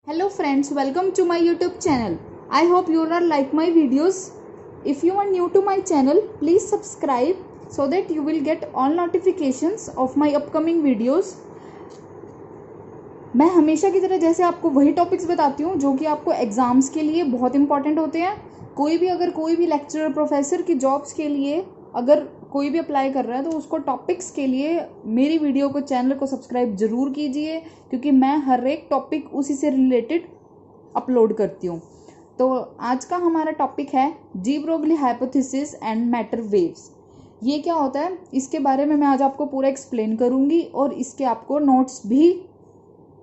Hello friends, welcome to my YouTube channel. I hope you all like my videos. If you are new to my channel, please subscribe so that you will get all notifications of my upcoming videos. मैं हमेशा की तरह जैसे आपको वही topics बताती हूँ जो कि आपको एग्जाम्स के लिए बहुत इंपॉर्टेंट होते हैं. कोई भी लेक्चरर प्रोफेसर की जॉब्स के लिए अगर कोई भी अप्लाई कर रहा है तो उसको टॉपिक्स के लिए मेरी वीडियो को चैनल को सब्सक्राइब ज़रूर कीजिए, क्योंकि मैं हर एक टॉपिक उसी से रिलेटेड अपलोड करती हूँ. तो आज का हमारा टॉपिक है de Broglie hypothesis and matter waves. ये क्या होता है इसके बारे में मैं आज आपको पूरा एक्सप्लेन करूँगी और इसके आपको नोट्स भी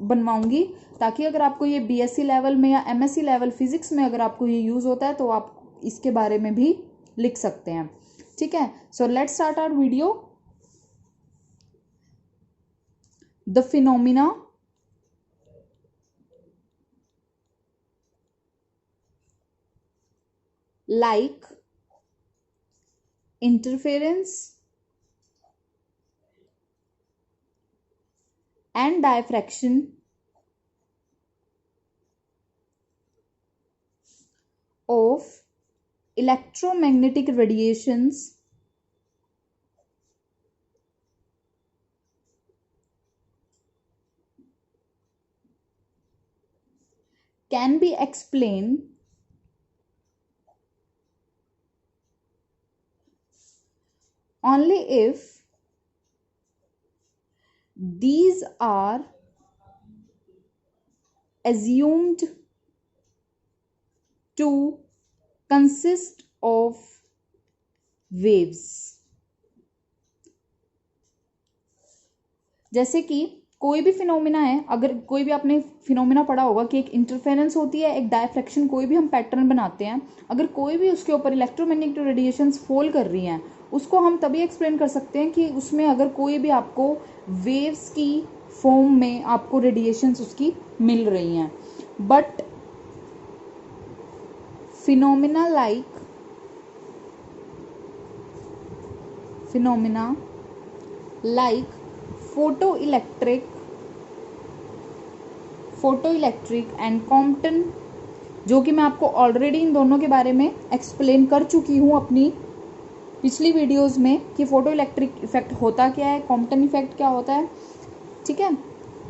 बनवाऊंगी, ताकि अगर आपको ये बीएससी लेवल में या एमएससी लेवल फिजिक्स में अगर आपको ये यूज़ होता है तो आप इसके बारे में भी लिख सकते हैं. ठीक है, so let's start our video. The phenomena like interference and diffraction of electromagnetic radiations can be explained only if these are assumed to consist of waves. जैसे कि कोई भी फिनोमिना है, अगर कोई भी आपने फिनोमिना पढ़ा होगा कि एक इंटरफेरेंस होती है, एक डायफ्रैक्शन, कोई भी हम पैटर्न बनाते हैं, अगर कोई भी उसके ऊपर इलेक्ट्रोमैग्नेटिक रेडिएशंस फॉल कर रही हैं, उसको हम तभी एक्सप्लेन कर सकते हैं कि उसमें अगर कोई भी आपको वेव्स की फॉर्म में आपको रेडिएशंस उसकी मिल रही हैं. But phenomena like photoelectric and Compton, जो कि मैं आपको ऑलरेडी इन दोनों के बारे में एक्सप्लेन कर चुकी हूँ अपनी पिछली वीडियोस में कि फोटो इलेक्ट्रिक इफेक्ट होता क्या है, कॉम्पटन इफेक्ट क्या होता है. ठीक है,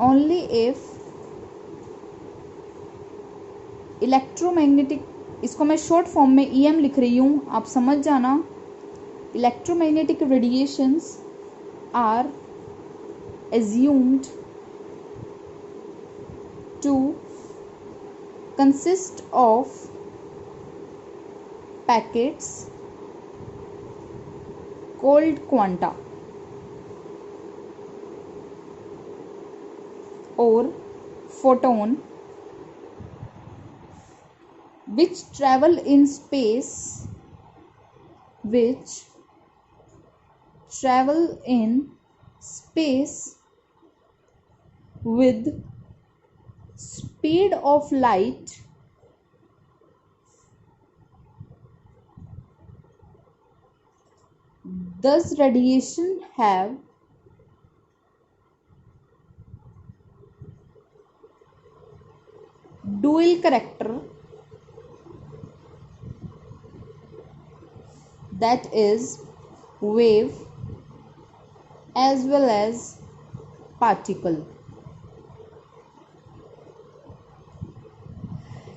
ओनली इफ इलेक्ट्रोमैग्नेटिक, इसको मैं शॉर्ट फॉर्म में ईएम लिख रही हूँ, आप समझ जाना. Electromagnetic radiations are assumed to consist of packets called quanta or photon which travel in space with speed of light thus radiation have dual character, that is wave as well as particle.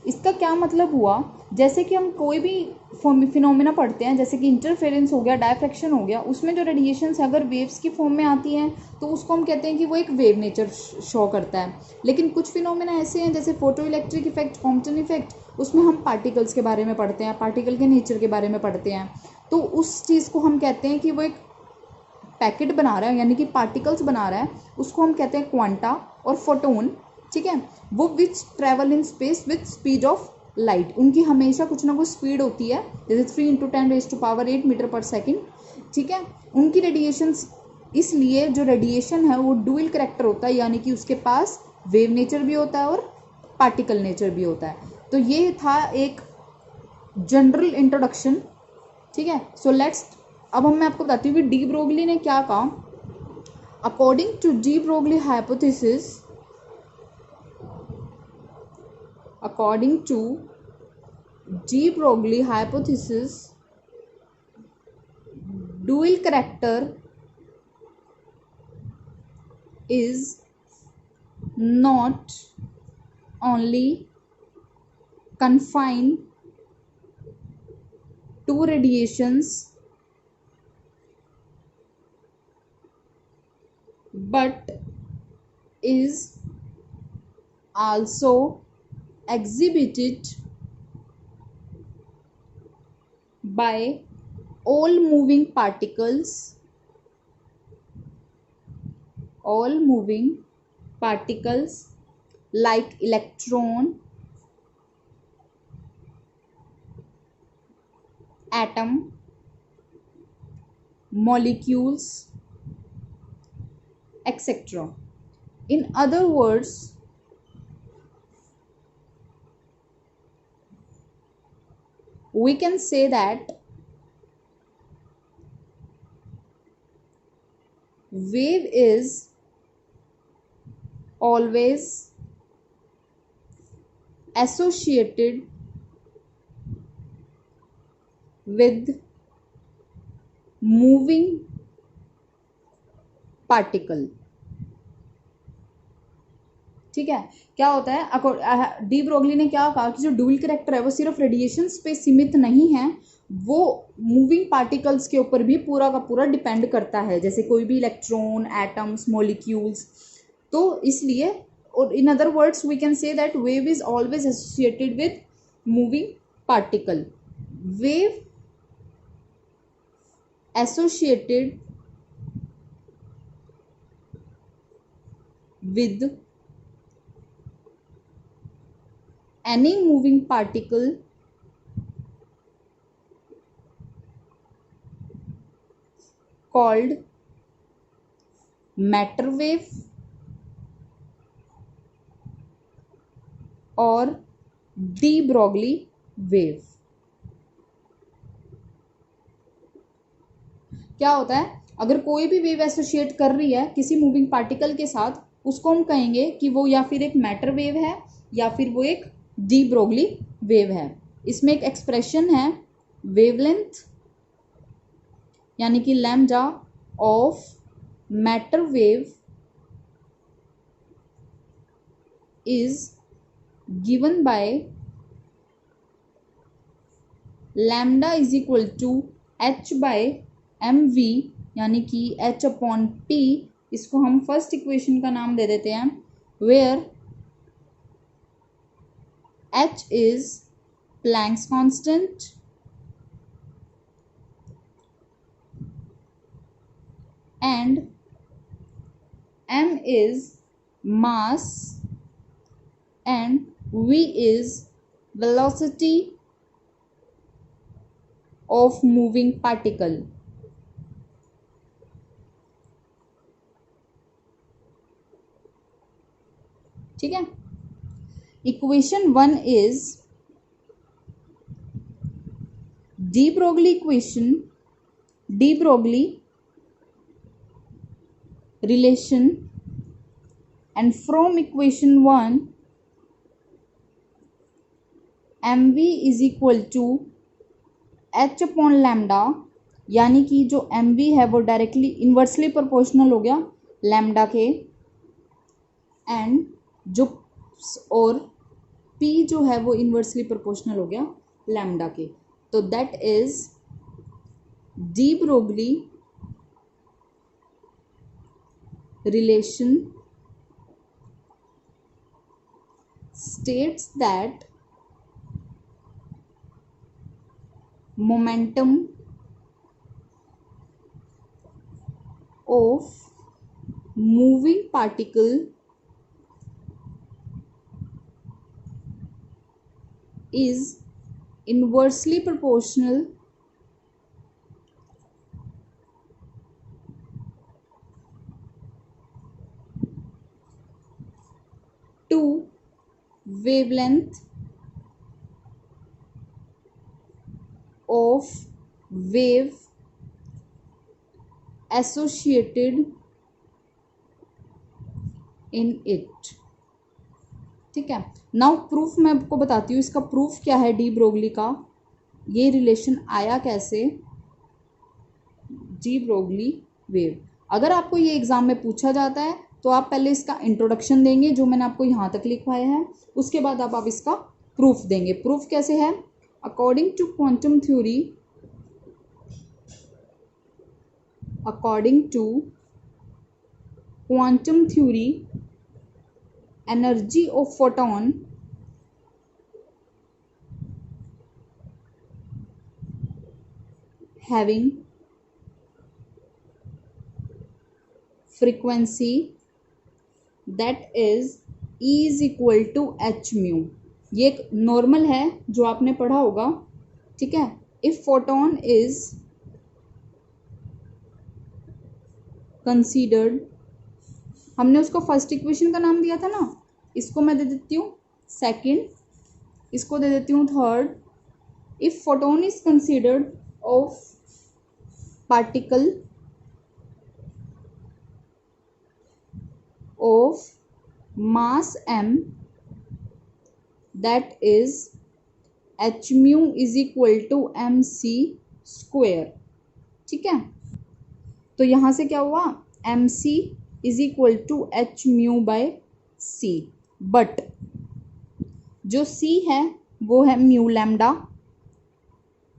इसका क्या मतलब हुआ, जैसे कि हम कोई भी phenomena पढ़ते हैं, जैसे कि इंटरफेरेंस हो गया, डायफ्रैक्शन हो गया, उसमें जो रेडिएशंस अगर वेव्स की फॉर्म में आती हैं तो उसको हम कहते हैं कि वो एक वेव नेचर शो करता है. लेकिन कुछ फिनोमिना ऐसे हैं जैसे photo electric effect, Compton effect, उसमें हम पार्टिकल्स के बारे में पढ़ते हैं, पार्टिकल के नेचर के बारे में पढ़ते हैं. तो उस चीज़ को हम कहते हैं कि वो एक पैकेट बना रहा है, यानी कि पार्टिकल्स बना रहा है, उसको हम कहते हैं क्वांटा और फोटोन. ठीक है, वो which travel in space with speed of light, उनकी हमेशा कुछ ना कुछ स्पीड होती है, जैसे 3 × 10⁸ मीटर पर सेकेंड. ठीक है, उनकी रेडिएशंस, इसलिए जो रेडिएशन है वो डुअल करेक्टर होता है, यानी कि उसके पास वेव नेचर भी होता है और पार्टिकल नेचर भी होता है. तो ये था एक जनरल इंट्रोडक्शन. ठीक है, सो लेट्स, अब मैं आपको बताती हूँ कि डी ब्रोगली ने क्या कहा. According to de Broglie hypothesis, According to de Broglie hypothesis, dual character is not only confined to radiations but is also exhibited by all moving particles like electron, atom, molecules, etc. In other words, we can say that wave is always associated with moving particle. ठीक है, क्या होता है, de Broglie ने क्या कहा कि जो ड्यूल करेक्टर है वो सिर्फ रेडिएशंस पे सीमित नहीं है, वो मूविंग पार्टिकल्स के ऊपर भी पूरा का पूरा डिपेंड करता है, जैसे कोई भी इलेक्ट्रॉन, एटम्स, मॉलिक्यूल्स. तो इसलिए, और in other words we can say that wave is always associated with moving particle. Wave associated with any moving particle called matter wave और de Broglie wave. क्या होता है, अगर कोई भी वेव एसोसिएट कर रही है किसी मूविंग पार्टिकल के साथ, उसको हम कहेंगे कि वो या फिर एक मैटर वेव है या फिर वो एक डी ब्रोगली वेव है. इसमें एक एक्सप्रेशन है वेवलेंथ यानी कि lambda of matter wave is given by lambda is equal to h by m v यानी कि एच अपॉन पी. इसको हम फर्स्ट इक्वेशन का नाम दे देते हैं, where h is Planck's constant and m is mass and v is velocity of moving particle. ठीक है. Equation 1 is de Broglie equation, de Broglie relation, and from equation 1 m v is equal to H upon lambda, यानी कि जो M we है वो directly inversely proportional हो गया lambda के, एंड जो और P जो है वो इन्वर्सली प्रोपोर्शनल हो गया लैम्डा के. तो that is de Broglie relation states that momentum of moving particle is inversely proportional to wavelength of wave associated in it. ठीक है। नाउ प्रूफ मैं आपको बताती हूँ, इसका प्रूफ क्या है डी ब्रोगली का, ये रिलेशन आया कैसे, डी ब्रोगली वेव। अगर आपको ये एग्जाम में पूछा जाता है तो आप पहले इसका इंट्रोडक्शन देंगे जो मैंने आपको यहाँ तक लिखवाया है, उसके बाद आप इसका प्रूफ देंगे। प्रूफ कैसे है, according to quantum theory, according to quantum theory energy of photon having frequency that is E is equal to h mu। ये एक नॉर्मल है जो आपने पढ़ा होगा, ठीक है। इफ फोटोन इज कंसीडर्ड, हमने उसको फर्स्ट इक्वेशन का नाम दिया था ना, इसको मैं दे देती हूँ सेकंड, इसको दे देती हूँ third. If photon is considered of particle of mass m, that is h mu is equal to mc square, ठीक है। तो यहाँ से क्या हुआ, mc is equal to h mu by c, but जो c है वो है mu lambda,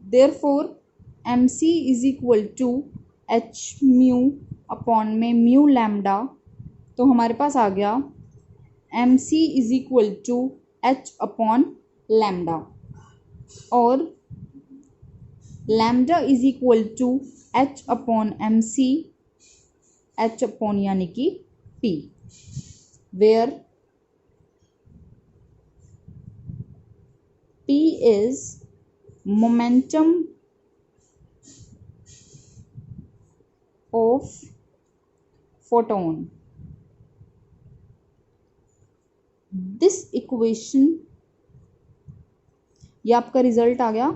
therefore mc is equal to h mu upon में म्यू लैम्डा। तो हमारे पास आ गया M C is equal to H upon lambda, और lambda is equal to H upon M C, H upon यानी कि P, where P is momentum of photon. This equation, ये आपका रिजल्ट आ गया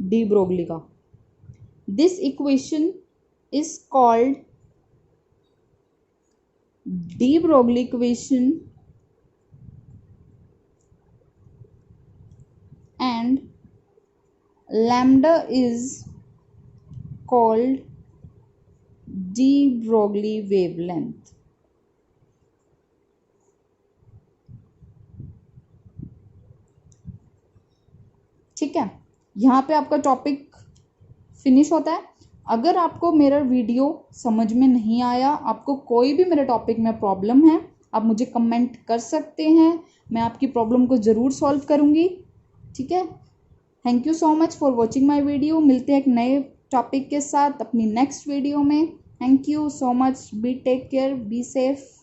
डी ब्रोगली का। This equation is called D Broglie equation and lambda is called de Broglie wavelength. ठीक है, यहाँ पे आपका टॉपिक फिनिश होता है। अगर आपको मेरा वीडियो समझ में नहीं आया, आपको कोई भी मेरे टॉपिक में प्रॉब्लम है, आप मुझे कमेंट कर सकते हैं, मैं आपकी प्रॉब्लम को ज़रूर सॉल्व करूँगी। ठीक है, thank you so much for watching my video. मिलते हैं एक नए टॉपिक के साथ अपनी नेक्स्ट वीडियो में। Thank you so much, be take care, be safe.